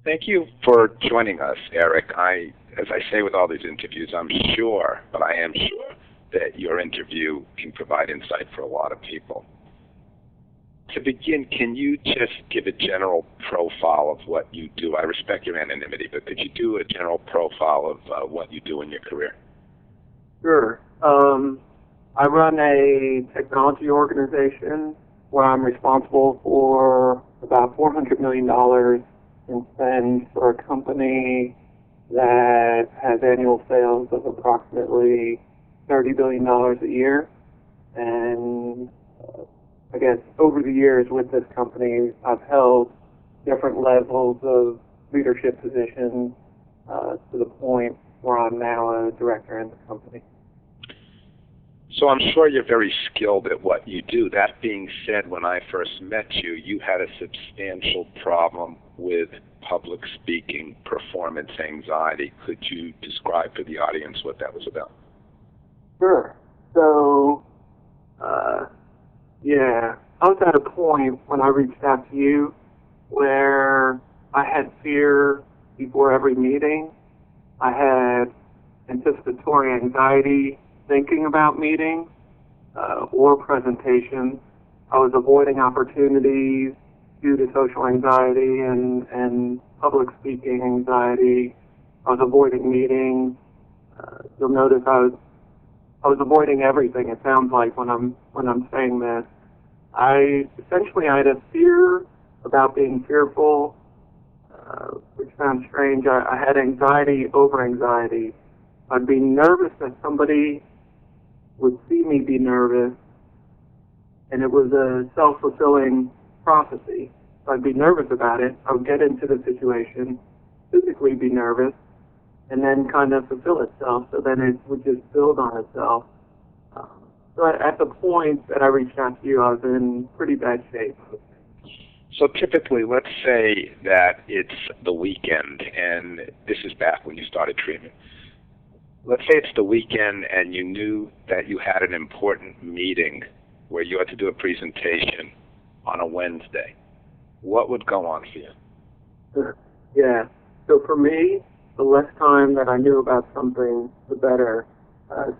Thank you for joining us, Eric. As I say with all these interviews, I'm sure, but I am sure, that your interview can provide insight for a lot of people. To begin, can you just give a general profile of what you do? I respect your anonymity, but could you do a general profile of what you do in your career? Sure. I run a technology organization where I'm responsible for about $400 million in spend for a company that has annual sales of approximately $30 billion a year. And I guess over the years with this company, I've held different levels of leadership positions to the point where I'm now a director in the company. So I'm sure you're very skilled at what you do. That being said, when I first met you, you had a substantial problem with public speaking, performance anxiety. Could you describe for the audience what that was about? Sure. So, I was at a point when I reached out to you where I had fear before every meeting. I had anticipatory anxiety thinking about meetings or presentations. I was avoiding opportunities due to social anxiety and public speaking anxiety. I was avoiding meetings. You'll notice I was avoiding everything. It sounds like when I'm saying this, I had a fear about being fearful, which sounds strange. I had anxiety over anxiety. I'd be nervous that somebody would see me be nervous, and it was a self-fulfilling prophecy. So I'd be nervous about it. I would get into the situation, physically be nervous, and then kind of fulfill itself. So then it would just build on itself. So at the point that I reached out to you, I was in pretty bad shape. So typically, let's say that it's the weekend, and this is back when you started treatment. Let's say it's the weekend and you knew that you had an important meeting where you had to do a presentation on a Wednesday. What would go on for you? Yeah. So for me, the less time that I knew about something, the better.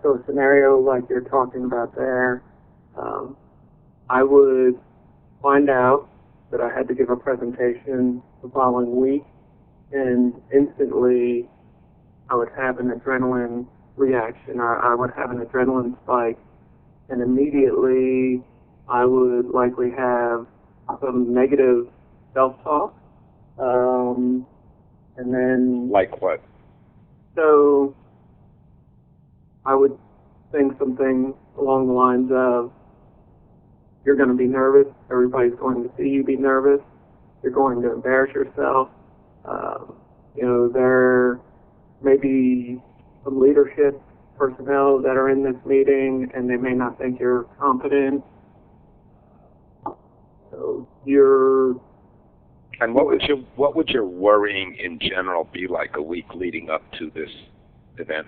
So a scenario like you're talking about there, I would find out that I had to give a presentation the following week, and instantly I would have an adrenaline reaction. I would have an adrenaline spike, and immediately I would likely have some negative self-talk. And then... Like what? So I would think something along the lines of, you're going to be nervous, everybody's going to see you be nervous, you're going to embarrass yourself. There may be some leadership personnel that are in this meeting and they may not think you're competent. So And what would your worrying in general be like a week leading up to this event?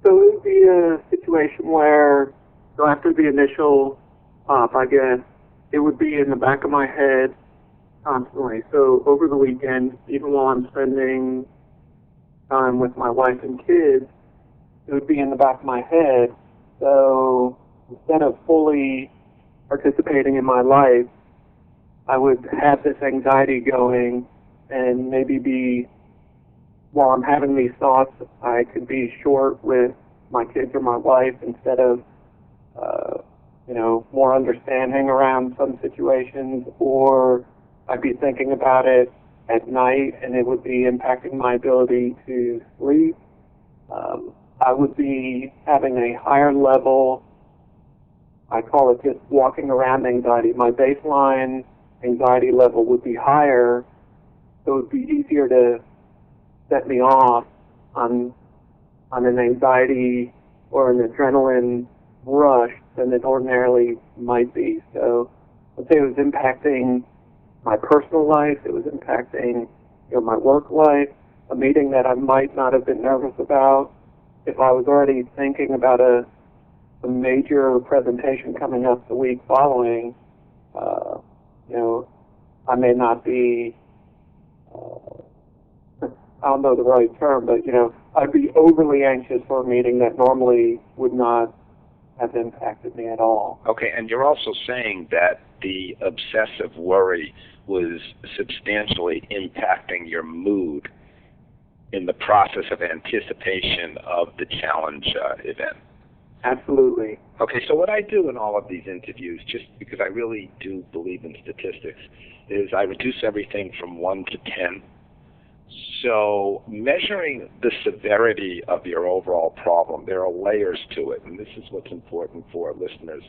So it would be a situation where, so after the initial pop, I guess, it would be in the back of my head constantly. So over the weekend, even while I'm spending time with my wife and kids, it would be in the back of my head. So instead of fully participating in my life, I would have this anxiety going, and maybe while I'm having these thoughts, I could be short with my kids or my wife instead of, more understanding around some situations, or I'd be thinking about it at night and it would be impacting my ability to sleep. I would be having a higher level, I call it just walking around anxiety. My baseline anxiety level would be higher, so it would be easier to set me off on an anxiety or an adrenaline rush than it ordinarily might be. So let's say it was impacting my personal life, it was impacting my work life, a meeting that I might not have been nervous about. If I was already thinking about a major presentation coming up the week following, I may not be I don't know the right term, but, I'd be overly anxious for a meeting that normally would not have impacted me at all. Okay, and you're also saying that the obsessive worry was substantially impacting your mood in the process of anticipation of the challenge event. Absolutely. Okay, so what I do in all of these interviews, just because I really do believe in statistics, is I reduce everything from 1 to 10. So measuring the severity of your overall problem, there are layers to it, and this is what's important for listeners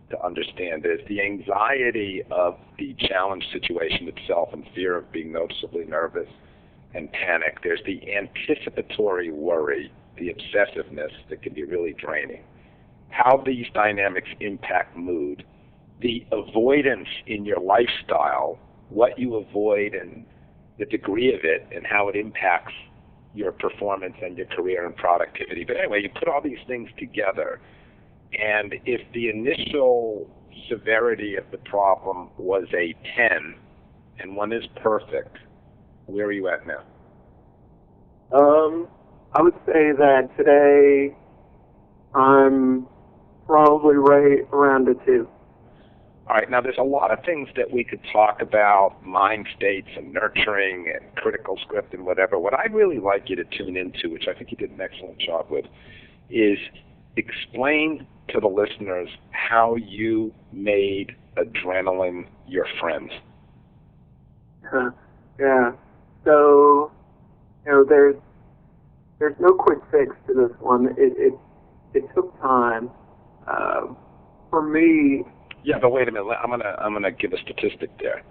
to understand, is the anxiety of the challenge situation itself and fear of being noticeably nervous and panic. There's the anticipatory worry, the obsessiveness that can be really draining. How these dynamics impact mood, the avoidance in your lifestyle, what you avoid and the degree of it and how it impacts your performance and your career and productivity. But anyway, you put all these things together, and if the initial severity of the problem was a 10 and one is perfect, where are you at now? I would say that today I'm probably right around a 2. All right, now there's a lot of things that we could talk about, mind states and nurturing and critical script and whatever. What I'd really like you to tune into, which I think you did an excellent job with, is explain to the listeners how you made adrenaline your friend. Yeah. So, there's no quick fix to this one. It took time. For me. Yeah, but wait a minute. I'm gonna give a statistic there.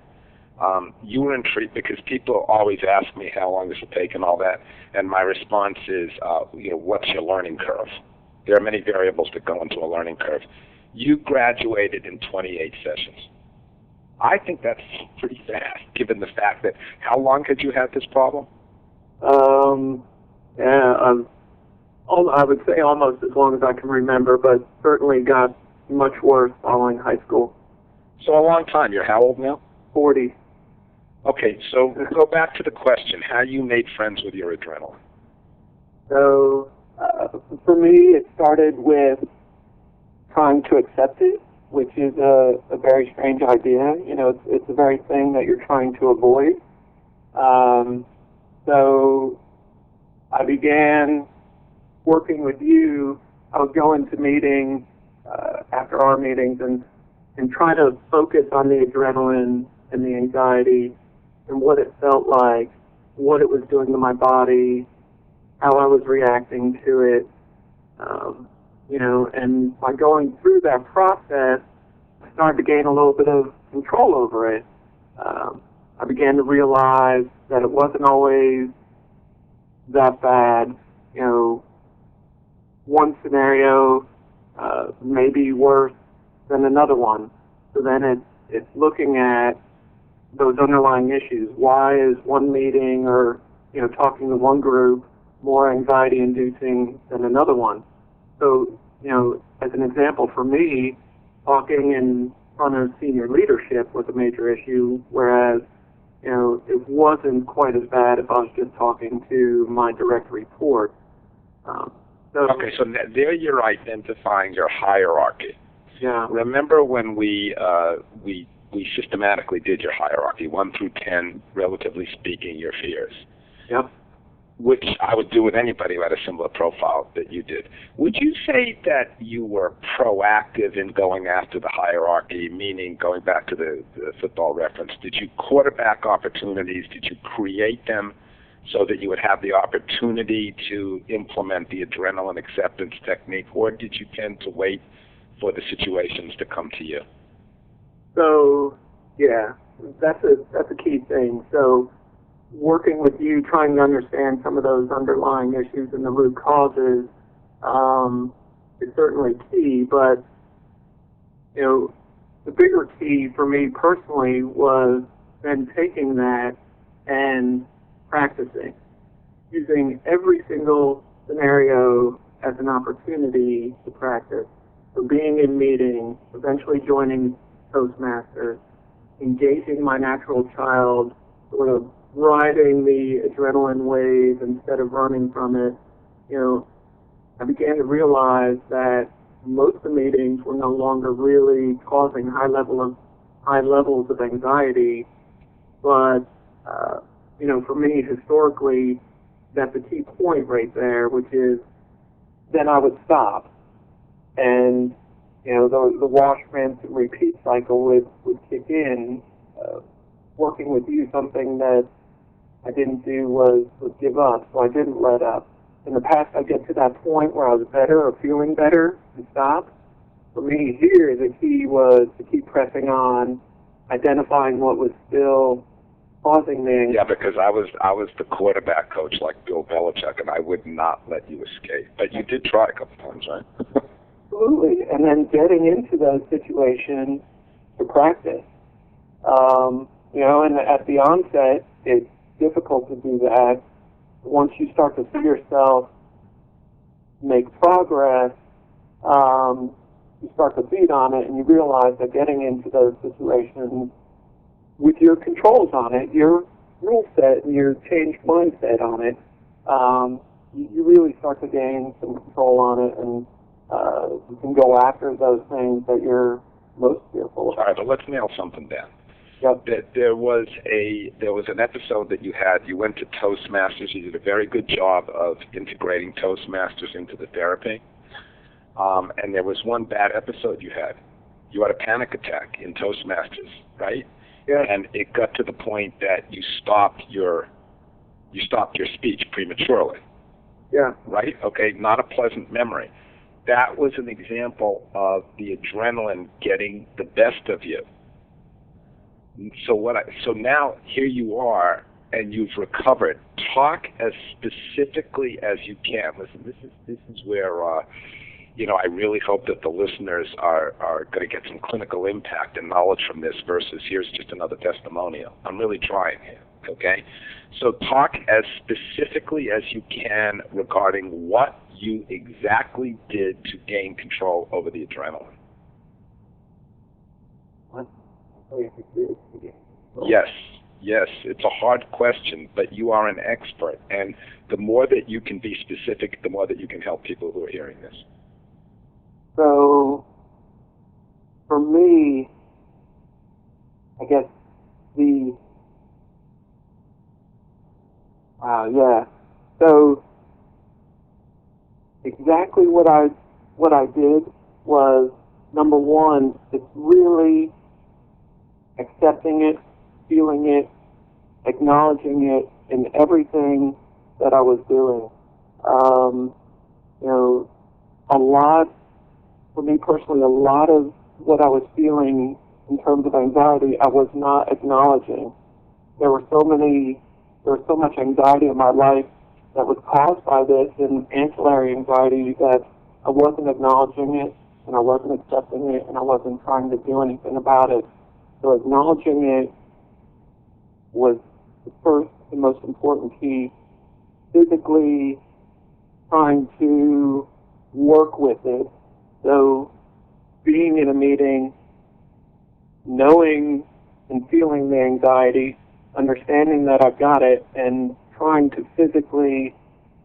You were intrigued because people always ask me how long this will take and all that, and my response is, what's your learning curve? There are many variables that go into a learning curve. You graduated in 28 sessions. I think that's pretty fast, given the fact that how long had you had this problem? I would say almost as long as I can remember, but certainly got much worse following high school. So a long time. You're how old now? 40. Okay, so go back to the question, how you made friends with your adrenaline. So for me, it started with trying to accept it, which is a very strange idea. It's the very thing that you're trying to avoid. So I began working with you. I would go into meetings after our meetings and try to focus on the adrenaline and the anxiety and what it felt like, what it was doing to my body, how I was reacting to it. And by going through that process, I started to gain a little bit of control over it. I began to realize that it wasn't always that bad. One scenario may be worse than another one. So then it's looking at those underlying issues. Why is one meeting or talking to one group more anxiety-inducing than another one? So as an example for me, talking in front of senior leadership was a major issue, whereas it wasn't quite as bad if I was just talking to my direct report. Okay, so there you're identifying your hierarchy. Yeah. Remember when we systematically did your hierarchy, 1 through 10, relatively speaking, your fears. Yep. Which I would do with anybody who had a similar profile that you did. Would you say that you were proactive in going after the hierarchy, meaning going back to the football reference? Did you quarterback opportunities? Did you create them so that you would have the opportunity to implement the adrenaline acceptance technique, or did you tend to wait for the situations to come to you? So, yeah, that's a key thing. So working with you, trying to understand some of those underlying issues and the root causes is certainly key, but the bigger key for me personally was then taking that and practicing, using every single scenario as an opportunity to practice. So being in meetings, eventually joining Toastmasters, engaging my natural child sort of riding the adrenaline wave instead of running from it, I began to realize that most of the meetings were no longer really causing high levels of anxiety, but for me, historically, that's a key point right there, which is then I would stop, and the wash, rinse, and repeat cycle would kick in. Working with you, something that I didn't do was give up, so I didn't let up. In the past, I'd get to that point where I was better or feeling better and stop. For me, here, the key was to keep pressing on, identifying what was still causing the anxiety. Yeah, because I was the quarterback coach like Bill Belichick, and I would not let you escape. But you did try a couple times, right? Absolutely. And then getting into those situations to practice. And at the onset, it's difficult to do that. Once you start to see yourself make progress, you start to feed on it, and you realize that getting into those situations with your controls on it, your rule set and your changed mindset on it, you really start to gain some control on it, and you can go after those things that you're most fearful of. All right, but let's nail something down. Yep. There was an episode that you had. You went to Toastmasters. You did a very good job of integrating Toastmasters into the therapy. And there was one bad episode you had. You had a panic attack in Toastmasters, right? Yeah. And it got to the point that you stopped your speech prematurely. Yeah. Right? Okay, not a pleasant memory. That was an example of the adrenaline getting the best of you. So now here you are, and you've recovered. Talk as specifically as you can. Listen, this is where I really hope that the listeners are going to get some clinical impact and knowledge from this versus here's just another testimonial. I'm really trying here. Okay, so talk as specifically as you can regarding what you exactly did to gain control over the adrenaline. Yes, it's a hard question, but you are an expert, and the more that you can be specific, the more that you can help people who are hearing this. So, for me, I guess So, exactly what I did was, number one, it's really accepting it, feeling it, acknowledging it in everything that I was doing. For me personally, a lot of what I was feeling in terms of anxiety, I was not acknowledging. There was so much anxiety in my life that was caused by this and ancillary anxiety that I wasn't acknowledging it, and I wasn't accepting it, and I wasn't trying to do anything about it. So acknowledging it was the first and most important key. Physically trying to work with it. So being in a meeting, knowing and feeling the anxiety, understanding that I've got it, and trying to physically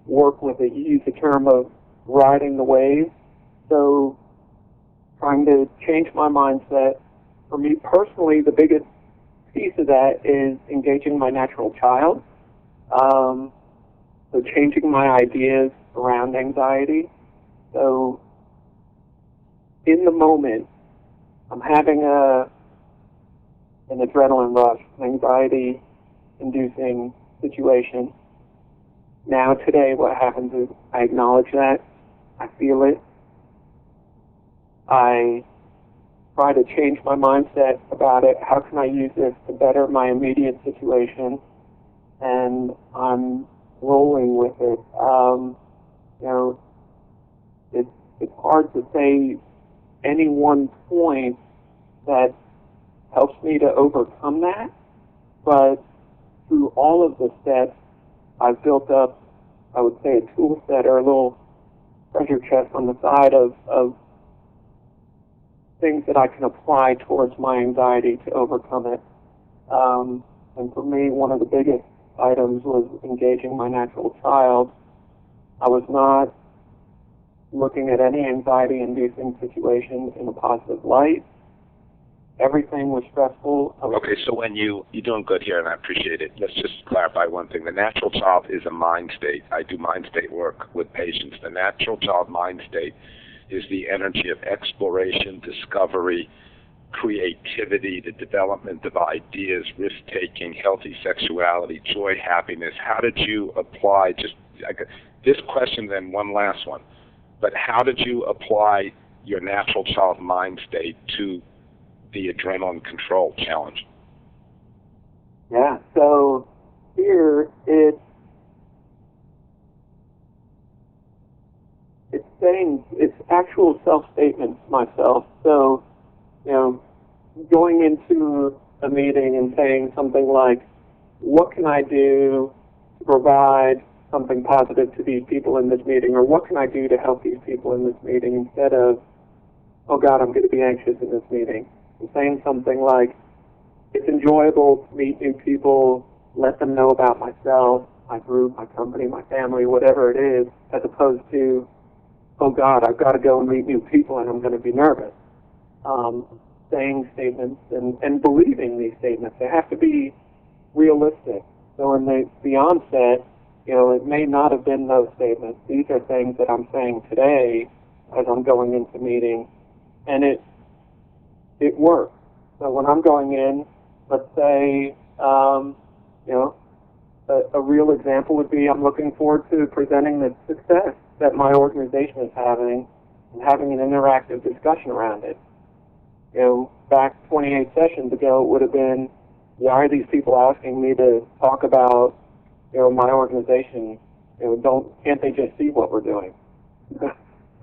work with it. You use the term of riding the wave. So trying to change my mindset. For me personally, the biggest piece of that is engaging my natural child. So changing my ideas around anxiety. So in the moment, I'm having an adrenaline rush, an anxiety-inducing situation. Now today what happens is I acknowledge that, I feel it, I try to change my mindset about it. How can I use this to better my immediate situation? And I'm rolling with it. It's hard to say any one point that helps me to overcome that, but through all of the steps, I've built up, I would say, a tool set or a little treasure chest on the side of things that I can apply towards my anxiety to overcome it. And for me, one of the biggest items was engaging my natural child. I was not looking at any anxiety-inducing situations in a positive light. Everything was stressful. Okay, so when you're doing good here, and I appreciate it. Let's just clarify one thing. The natural child is a mind state. I do mind state work with patients. The natural child mind state is the energy of exploration, discovery, creativity, the development of ideas, risk-taking, healthy sexuality, joy, happiness. How did you apply, this question, then one last one, but how did you apply your natural child mind state to the adrenaline control challenge? Yeah, so here it's actual self-statements myself. So, going into a meeting and saying something like, what can I do to provide something positive to these people in this meeting, or what can I do to help these people in this meeting, instead of, oh God, I'm going to be anxious in this meeting. And saying something like, it's enjoyable to meet new people, let them know about myself, my group, my company, my family, whatever it is, as opposed to, oh God, I've got to go and meet new people and I'm going to be nervous. Saying statements and believing these statements. They have to be realistic. So in the onset, it may not have been those statements. These are things that I'm saying today as I'm going into meeting, and it works. So when I'm going in, let's say, a real example would be I'm looking forward to presenting the success that my organization is having and having an interactive discussion around it. Back 28 sessions ago, it would have been, why are these people asking me to talk about, my organization? Can't they just see what we're doing?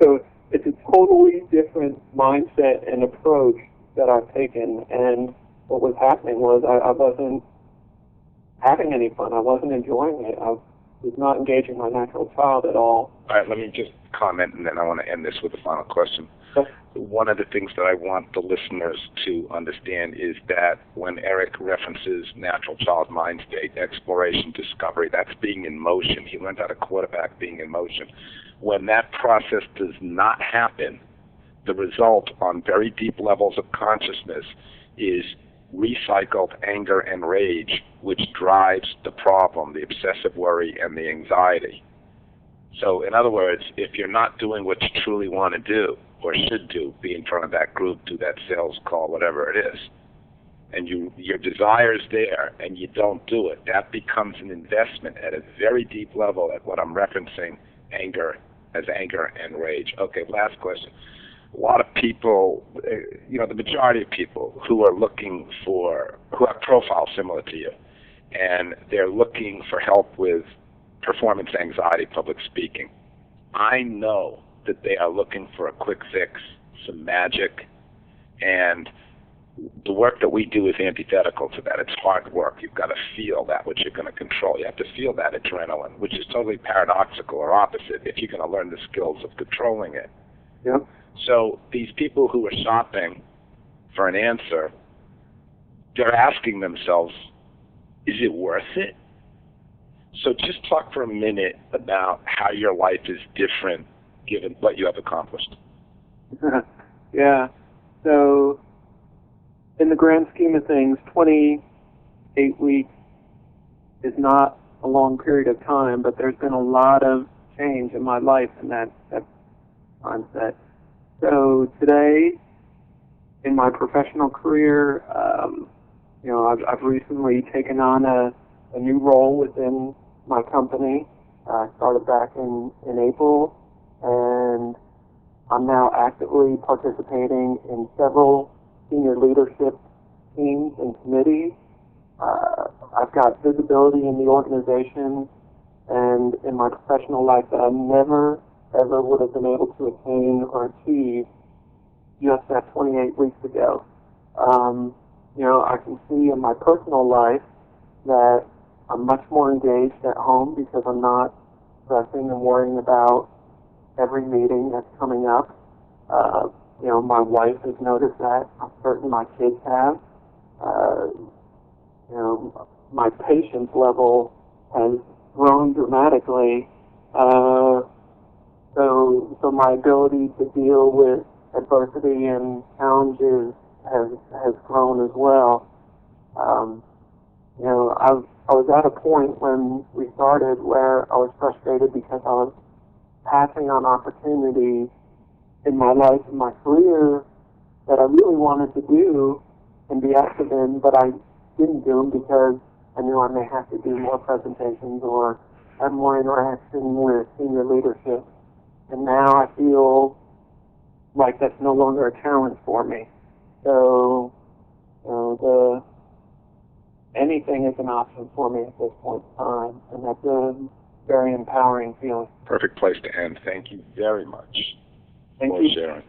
So it's a totally different mindset and approach that I've taken, and what was happening was I wasn't having any fun. I wasn't enjoying it. I was not engaging my natural child at all. All right, let me just comment, and then I want to end this with a final question. Okay. One of the things that I want the listeners to understand is that when Eric references natural child mind state, exploration, discovery, that's being in motion. He learned how to quarterback being in motion. When that process does not happen, the result on very deep levels of consciousness is recycled anger and rage, which drives the problem, the obsessive worry, and the anxiety. So in other words, if you're not doing what you truly want to do or should do, be in front of that group, do that sales call, whatever it is, and your desire's there and you don't do it, that becomes an investment at a very deep level at what I'm referencing anger and rage. Okay, last question. A lot of people, the majority of people who have profiles similar to you, and they're looking for help with performance anxiety, public speaking. I know that they are looking for a quick fix, some magic, and the work that we do is antithetical to that. It's hard work. You've got to feel that which you're going to control. You have to feel that adrenaline, which is totally paradoxical or opposite if you're going to learn the skills of controlling it. Yep. So these people who are shopping for an answer, they're asking themselves, is it worth it? So just talk for a minute about how your life is different given what you have accomplished. Yeah. So in the grand scheme of things, 28 weeks is not a long period of time, but there's been a lot of change in my life in that mindset. So today, in my professional career, I've recently taken on a new role within my company. I started back in April, and I'm now actively participating in several senior leadership teams and committees. I've got visibility in the organization and in my professional life that I never, ever would have been able to attain or achieve just that 28 weeks ago. I can see in my personal life that I'm much more engaged at home because I'm not stressing and worrying about every meeting that's coming up. My wife has noticed that. I'm certain my kids have. My patience level has grown dramatically. So my ability to deal with adversity and challenges has grown as well. I was at a point when we started where I was frustrated because I was passing on opportunities in my life and my career that I really wanted to do and be active in, but I didn't do them because I knew I may have to do more presentations or have more interaction with senior leadership. And now I feel like that's no longer a challenge for me. So, anything is an option for me at this point in time, and that's a very empowering feeling. Perfect place to end. Thank you very much Thank for you. sharing.